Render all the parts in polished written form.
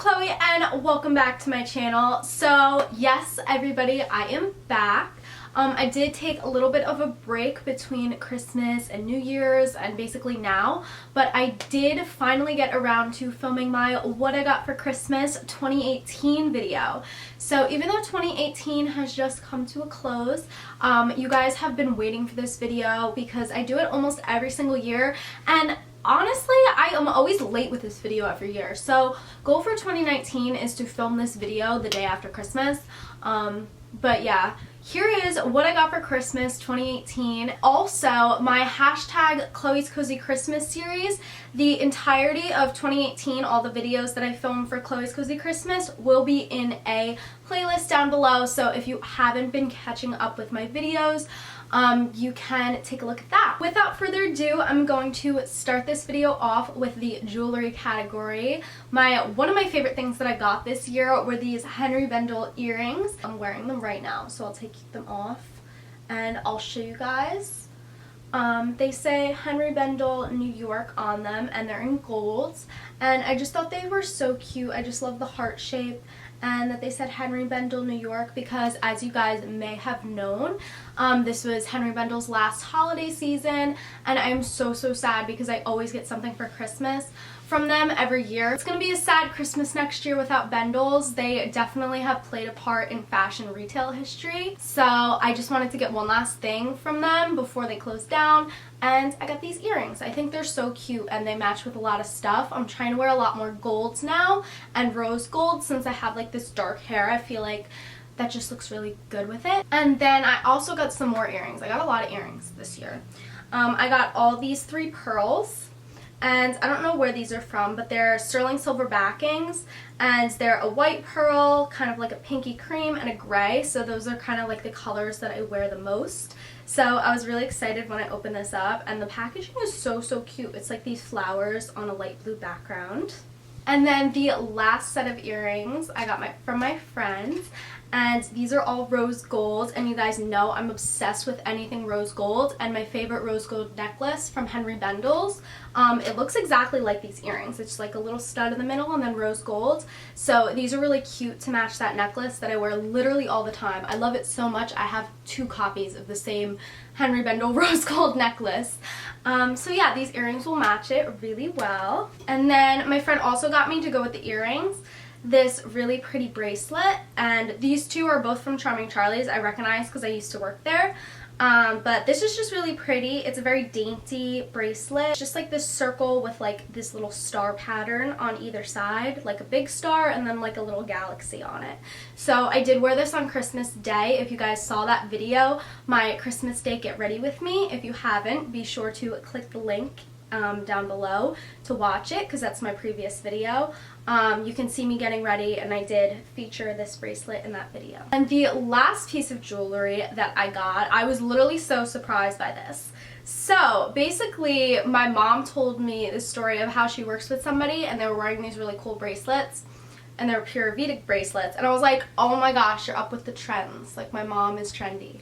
Chloe and welcome back to my channel. So yes, everybody, I am back. I did take a little bit of a break between Christmas and New Year's and basically now, but I did finally get around to filming my What I Got for Christmas 2018 video. So even though 2018 has just come to a close, you guys have been waiting for this video because I do it almost every single year, and honestly, I am always late with this video every year. So goal for 2019 is to film this video the day after Christmas. But yeah, here is what I got for Christmas 2018. Also, my hashtag Chloe's Cozy Christmas series, the entirety of 2018, all the videos that I filmed for Chloe's Cozy Christmas will be in a playlist down below. So if you haven't been catching up with my videos, you can take a look at that. Without further ado, I'm going to start this video off with the jewelry category. One of my favorite things that I got this year were these Henry Bendel earrings. I'm wearing them right now, so I'll take them off and I'll show you guys. They say Henry Bendel New York on them, and they're in golds, and I just thought they were so cute. I just love the heart shape and that they said Henry Bendel New York because, as you guys may have known, this was Henry Bendel's last holiday season, and I'm so sad because I always get something for Christmas from them every year. It's gonna be a sad Christmas next year without Bendels. They definitely have played a part in fashion retail history, so I just wanted to get one last thing from them before they close down, and I got these earrings. I think they're so cute and they match with a lot of stuff. I'm trying to wear a lot more golds now and rose gold since I have like this dark hair. I feel like that just looks really good with it. And then I also got some more earrings. I got a lot of earrings this year. I got all these 3 pearls, and I don't know where these are from, but they're sterling silver backings, and they're a white pearl, kind of like a pinky cream, and a gray, so those are kind of like the colors that I wear the most. So I was really excited when I opened this up, and the packaging is so cute. It's like these flowers on a light blue background. And then the last set of earrings I got from my friends, and these are all rose gold, and you guys know I'm obsessed with anything rose gold, and my favorite rose gold necklace from Henry Bendel's, it looks exactly like these earrings. It's like a little stud in the middle and then rose gold. So these are really cute to match that necklace that I wear literally all the time. I love it so much. I have 2 copies of the same Henry Bendel rose gold necklace. So yeah, these earrings will match it really well. And then my friend also got me, to go with the earrings, this really pretty bracelet, and these 2 are both from Charming Charlie's. I recognize because I used to work there. But this is just really pretty. It's a very dainty bracelet. It's just like this circle with like this little star pattern on either side, like a big star and then like a little galaxy on it. So I did wear this on Christmas Day. If you guys saw that video, my Christmas Day Get Ready With Me, if you haven't, be sure to click the link down below to watch it, because that's my previous video. You can see me getting ready, and I did feature this bracelet in that video. And the last piece of jewelry that I got, I was literally so surprised by this. So basically, my mom told me the story of how she works with somebody and they were wearing these really cool bracelets, and they were Pura Vida bracelets, and I was like, oh my gosh, you're up with the trends. Like, my mom is trendy.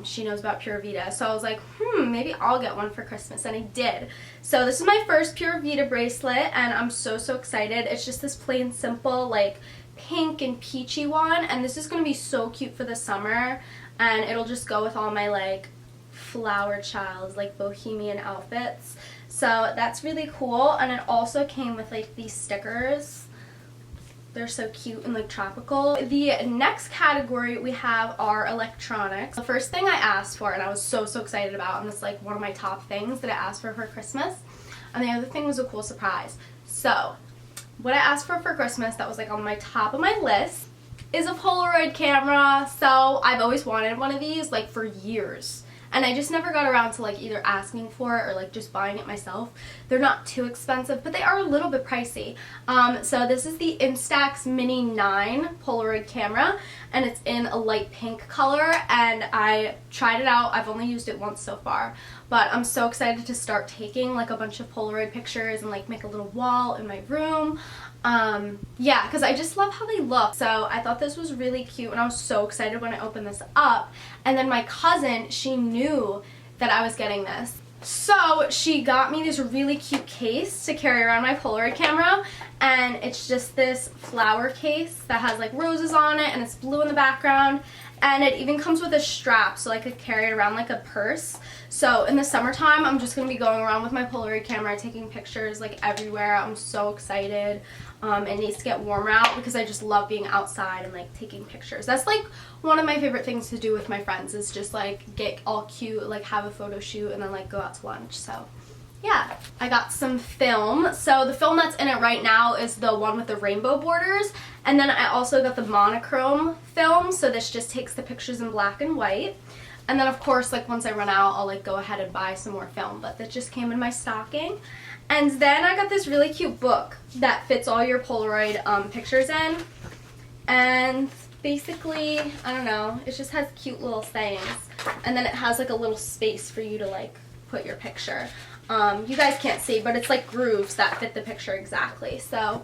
She knows about Pura Vida, so I was like, maybe I'll get one for Christmas, and I did. So this is my first Pura Vida bracelet, and I'm so excited. It's just this plain simple like pink and peachy one, and this is going to be so cute for the summer, and it'll just go with all my like flower childs, like bohemian outfits. So that's really cool. And it also came with like these stickers. They're so cute and like tropical. The next category we have are electronics. The first thing I asked for, and I was so excited about, and it's like one of my top things that I asked for Christmas, and the other thing was a cool surprise. So what I asked for Christmas that was like on my top of my list is a Polaroid camera. So I've always wanted one of these like for years, and I just never got around to like either asking for it or like just buying it myself. They're not too expensive, but they are a little bit pricey. So this is the Instax Mini 9 Polaroid camera, and it's in a light pink color, and I tried it out. I've only used it once so far, but I'm so excited to start taking like a bunch of Polaroid pictures and like make a little wall in my room. Yeah, because I just love how they look. So I thought this was really cute, and I was so excited when I opened this up. And then my cousin, she knew that I was getting this, So she got me this really cute case to carry around my Polaroid camera, and it's just this flower case that has like roses on it and it's blue in the background, and it even comes with a strap so I could carry it around like a purse. So in the summertime I'm just gonna be going around with my Polaroid camera taking pictures like everywhere. I'm so excited. It needs to get warmer out because I just love being outside and like taking pictures. That's like one of my favorite things to do with my friends, is just like get all cute, like have a photo shoot and then like go out to lunch. So yeah, I got some film. So the film that's in it right now is the one with the rainbow borders, and then I also got the monochrome film, so this just takes the pictures in black and white. And then of course, like once I run out, I'll like go ahead and buy some more film, but that just came in my stocking. And then I got this really cute book that fits all your Polaroid pictures in, and basically, I don't know, it just has cute little sayings, and then it has like a little space for you to like put your picture. You guys can't see, but it's like grooves that fit the picture exactly. So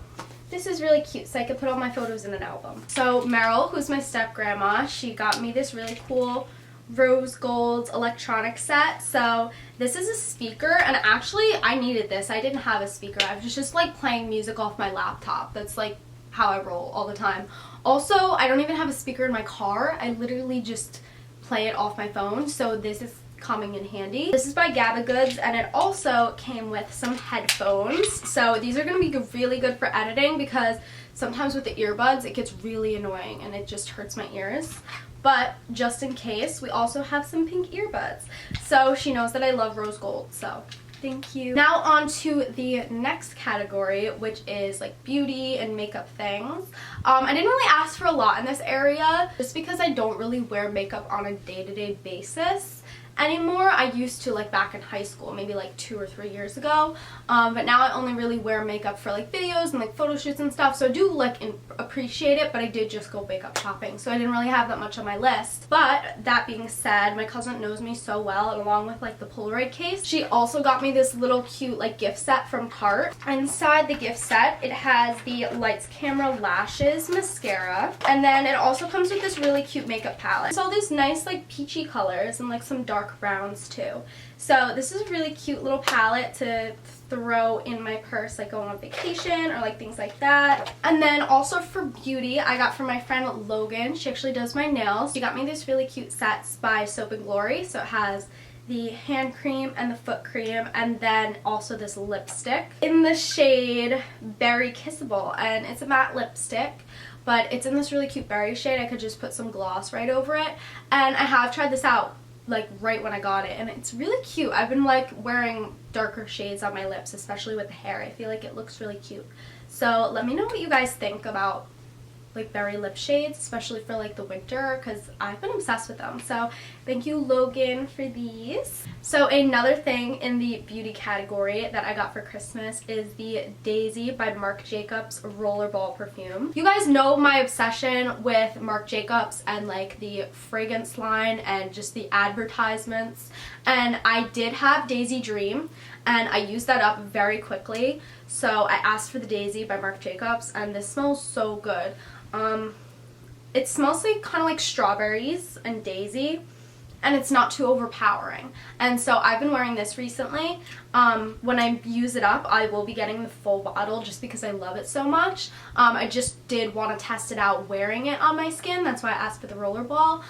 this is really cute, so I could put all my photos in an album. So Meryl, who's my step grandma, she got me this really cool rose gold electronic set. So this is a speaker, and actually I needed this. I didn't have a speaker. I was just like playing music off my laptop. That's like how I roll all the time. Also, I don't even have a speaker in my car. I literally just play it off my phone, so this is coming in handy. This is by Gabba Goods, and it also came with some headphones. So these are going to be really good for editing, because sometimes with the earbuds it gets really annoying and it just hurts my ears. But just in case, we also have some pink earbuds. So she knows that I love rose gold, so thank you. Now on to the next category, which is like beauty and makeup things. I didn't really ask for a lot in this area, just because I don't really wear makeup on a day-to-day basis anymore. I used to, like back in high school, maybe like 2 or 3 years ago, but now I only really wear makeup for like videos and like photo shoots and stuff, so I do like appreciate it, but I did just go makeup shopping, so I didn't really have that much on my list. But that being said, my cousin knows me so well, and along with like the Polaroid case, she also got me this little cute like gift set from Tarte. Inside the gift set, it has the Lights Camera Lashes mascara, and then it also comes with this really cute makeup palette. It's all these nice like peachy colors and like some dark browns too. So this is a really cute little palette to throw in my purse, like going on vacation or like things like that. And then also for beauty, I got from my friend Logan. She actually does my nails. She got me this really cute sets by Soap and Glory. So it has the hand cream and the foot cream, and then also this lipstick in the shade Berry Kissable, and it's a matte lipstick, but it's in this really cute berry shade. I could just put some gloss right over it, and I have tried this out like right when I got it, and it's really cute. I've been like wearing darker shades on my lips, especially with the hair. I feel like it looks really cute. So let me know what you guys think about like berry lip shades, especially for like the winter, because I've been obsessed with them. So thank you, Logan, for these. So another thing in the beauty category that I got for Christmas is the Daisy by Marc Jacobs Rollerball perfume. You guys know my obsession with Marc Jacobs and like the fragrance line and just the advertisements, and I did have Daisy Dream, and I used that up very quickly. So I asked for the Daisy by Marc Jacobs, and this smells so good. It smells like kind of like strawberries and daisy, and it's not too overpowering. And so I've been wearing this recently. When I use it up, I will be getting the full bottle just because I love it so much. I just did want to test it out wearing it on my skin. That's why I asked for the rollerball,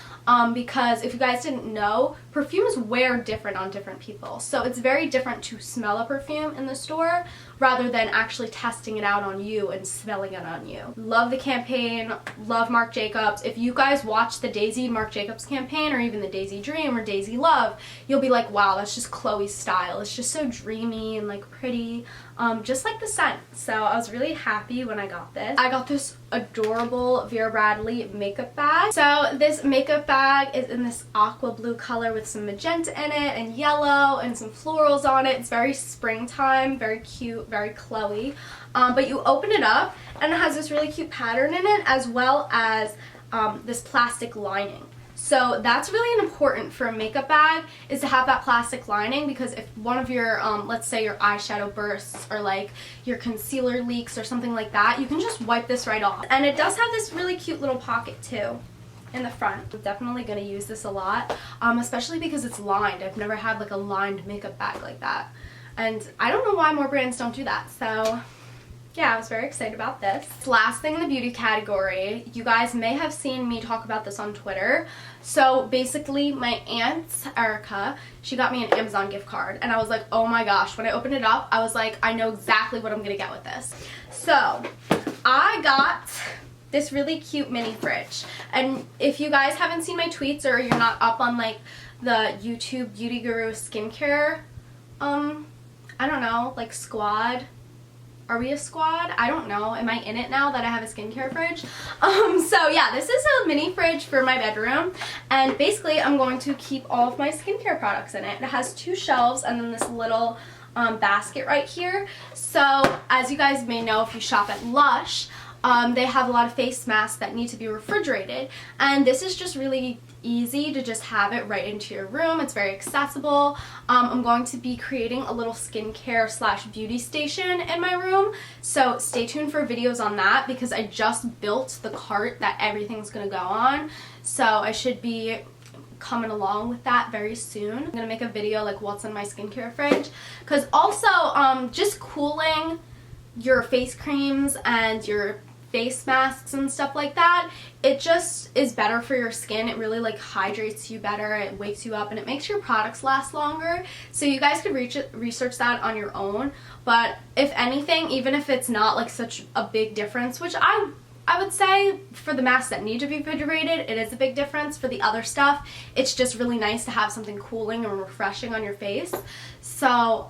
because if you guys didn't know, perfumes wear different on different people. So it's very different to smell a perfume in the store rather than actually testing it out on you and smelling it on you. Love the campaign, love Marc Jacobs. If you guys watch the Daisy Marc Jacobs campaign, or even the Daisy Dream or Daisy Love, you'll be like, wow, that's just Chloe's style. It's just so dreamy and like pretty, just like the scent. So I was really happy when I got this. I got this adorable Vera Bradley makeup bag. So this makeup bag is in this aqua blue color with some magenta in it and yellow and some florals on it. It's very springtime, very cute, very Chloe. But you open it up and it has this really cute pattern in it, as well as this plastic lining. So that's really important for a makeup bag, is to have that plastic lining, because if one of your, let's say your eyeshadow bursts or like your concealer leaks or something like that, you can just wipe this right off. And it does have this really cute little pocket too. in the front. I'm definitely going to use this a lot, especially because it's lined. I've never had like a lined makeup bag like that. And I don't know why more brands don't do that. So yeah, I was very excited about this. Last thing in the beauty category, you guys may have seen me talk about this on Twitter. So basically my aunt, Erica, she got me an Amazon gift card and I was like, oh my gosh, when I opened it up, I was like, I know exactly what I'm gonna get with this. So I got this really cute mini fridge. And if you guys haven't seen my tweets or you're not up on like the YouTube Beauty Guru skincare, I don't know, like squad. Are we a squad? I don't know. Am I in it now that I have a skincare fridge? So yeah, this is a mini fridge for my bedroom. And basically I'm going to keep all of my skincare products in it. It has 2 shelves and then this little basket right here. So as you guys may know if you shop at Lush, they have a lot of face masks that need to be refrigerated. And this is just really easy to just have it right into your room. It's very accessible. I'm going to be creating a little skincare / beauty station in my room, so stay tuned for videos on that because I just built the cart that everything's gonna go on, so I should be coming along with that very soon. I'm gonna make a video like what's in my skincare fridge, because also just cooling your face creams and your face masks and stuff like that, it just is better for your skin. It really like hydrates you better, it wakes you up, and it makes your products last longer. So you guys could research that on your own, but if anything, even if it's not like such a big difference, which I would say for the masks that need to be refrigerated, it is a big difference. For the other stuff, it's just really nice to have something cooling and refreshing on your face. So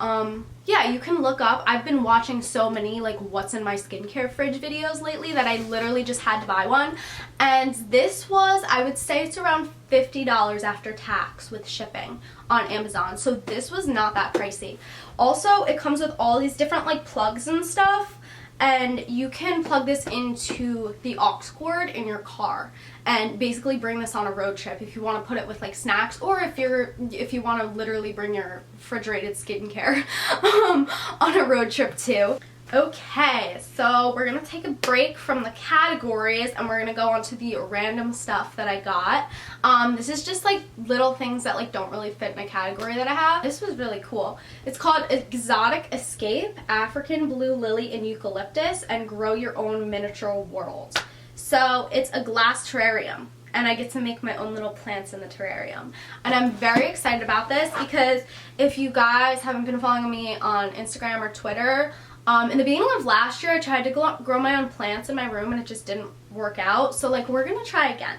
yeah, you can look up. I've been watching so many like what's in my skincare fridge videos lately that I literally just had to buy one. And this was, I would say it's around $50 after tax with shipping on Amazon. So this was not that pricey. Also, it comes with all these different like plugs and stuff. And you can plug this into the aux cord in your car and basically bring this on a road trip if you want to put it with like snacks, or if you want to literally bring your refrigerated skincare on a road trip too. Okay, so we're gonna take a break from the categories and we're gonna go on to the random stuff that I got. This is just like little things that like don't really fit in a category that I have. This was really cool. It's called Exotic Escape, African Blue Lily and Eucalyptus, and Grow Your Own Miniature World. So it's a glass terrarium, and I get to make my own little plants in the terrarium. And I'm very excited about this because if you guys haven't been following me on Instagram or Twitter, in the beginning of last year I tried to grow my own plants in my room and it just didn't work out. So like we're gonna try again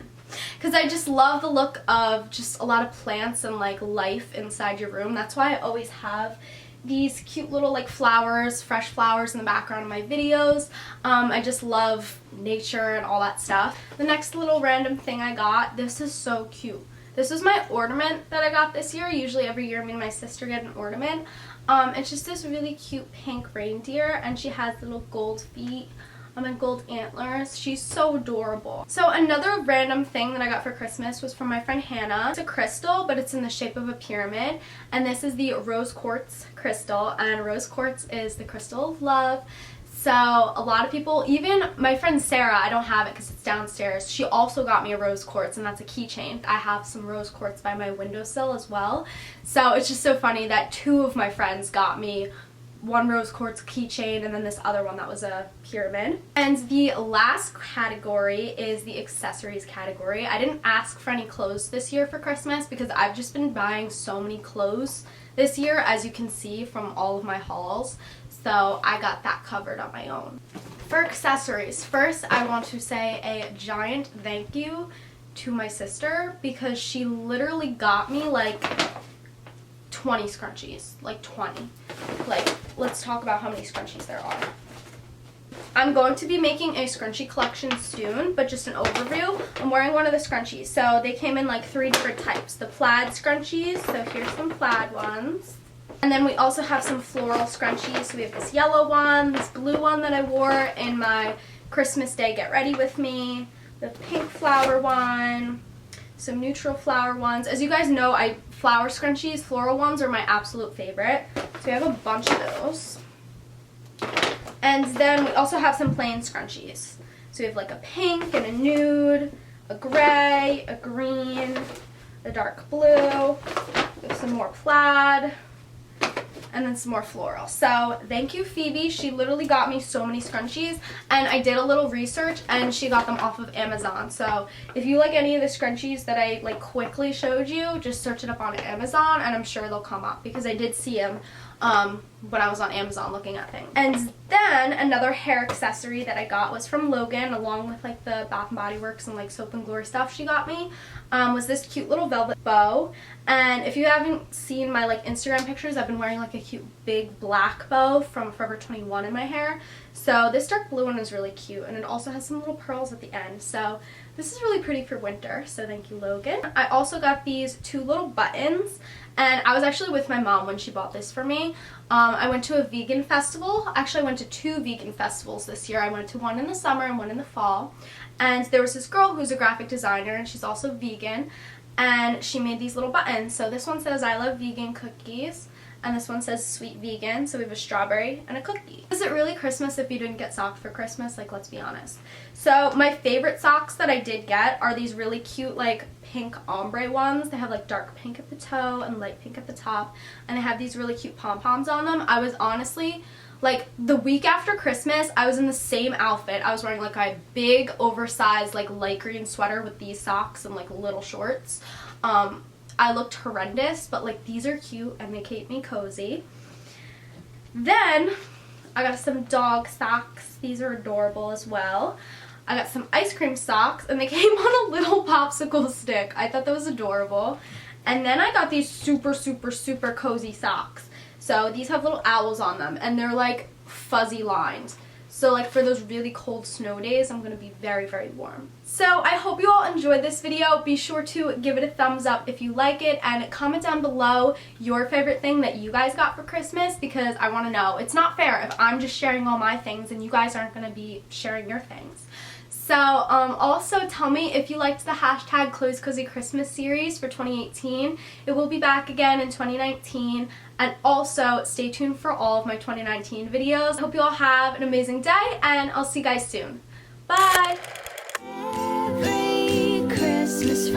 because I just love the look of just a lot of plants and like life inside your room. That's why I always have these cute little like flowers, fresh flowers in the background of my videos. I just love nature and all that stuff. The next little random thing I got, this is so cute. This is my ornament that I got this year. Usually every year me and my sister get an ornament. It's just this really cute pink reindeer, and she has little gold feet and gold antlers. She's so adorable. So another random thing that I got for Christmas was from my friend Hannah. It's a crystal, but it's in the shape of a pyramid, and this is the rose quartz crystal, and rose quartz is the crystal of love. So a lot of people, even my friend Sarah, I don't have it because it's downstairs, she also got me a rose quartz, and that's a keychain. I have some rose quartz by my windowsill as well. So it's just so funny that 2 of my friends got me one rose quartz keychain and then this other one that was a pyramid. And the last category is the accessories category. I didn't ask for any clothes this year for Christmas because I've just been buying so many clothes this year, as you can see from all of my hauls. So I got that covered on my own. For accessories, first I want to say a giant thank you to my sister because she literally got me like 20 scrunchies, like 20. Like, let's talk about how many scrunchies there are. I'm going to be making a scrunchie collection soon, but just an overview. I'm wearing one of the scrunchies. So they came in like 3 different types. The plaid scrunchies, so here's some plaid ones. And then we also have some floral scrunchies. So we have this yellow one, this blue one that I wore in my Christmas Day Get Ready With Me, the pink flower one, some neutral flower ones. As you guys know, flower scrunchies, floral ones are my absolute favorite. So we have a bunch of those. And then we also have some plain scrunchies. So we have like a pink and a nude, a gray, a green, a dark blue, we have some more plaid, and then some more floral. So thank you, Phoebe. She literally got me so many scrunchies, and I did a little research and she got them off of Amazon. So if you like any of the scrunchies that I like quickly showed you, just search it up on Amazon and I'm sure they'll come up because I did see them when I was on Amazon looking at things. And then another hair accessory that I got was from Logan, along with like the Bath & Body Works and like Soap and Glory stuff she got me, was this cute little velvet bow. And if you haven't seen my like Instagram pictures, I've been wearing like a cute big black bow from Forever 21 in my hair. So this dark blue one is really cute, and it also has some little pearls at the end. So this is really pretty for winter, so thank you, Logan. I also got these 2 little buttons, and I was actually with my mom when she bought this for me. I went to a vegan festival. Actually, I went to 2 vegan festivals this year. I went to one in the summer and one in the fall. And there was this girl who's a graphic designer, and she's also vegan, and she made these little buttons. So this one says, "I love vegan cookies," and this one says "sweet vegan." So we have a strawberry and a cookie. Is it really Christmas if you didn't get socks for Christmas? Like, let's be honest. So my favorite socks that I did get are these really cute like pink ombre ones. They have like dark pink at the toe and light pink at the top, and they have these really cute pom-poms on them. I was honestly, like, the week after Christmas, I was in the same outfit. I was wearing like a big oversized like light green sweater with these socks and like little shorts. I looked horrendous, but like these are cute and they keep me cozy. Then I got some dog socks. These are adorable as well. I got some ice cream socks, and they came on a little popsicle stick. I thought that was adorable. And then I got these super, super, super cozy socks. So these have little owls on them, and they're like fuzzy lined. So like for those really cold snow days, I'm going to be very, very warm. So I hope you all enjoyed this video. Be sure to give it a thumbs up if you like it, and comment down below your favorite thing that you guys got for Christmas, because I want to know. It's not fair if I'm just sharing all my things and you guys aren't going to be sharing your things. So also tell me if you liked the hashtag Chloe's Cozy Christmas series for 2018. It will be back again in 2019. And also stay tuned for all of my 2019 videos. Hope you all have an amazing day, and I'll see you guys soon. Bye! Every Christmas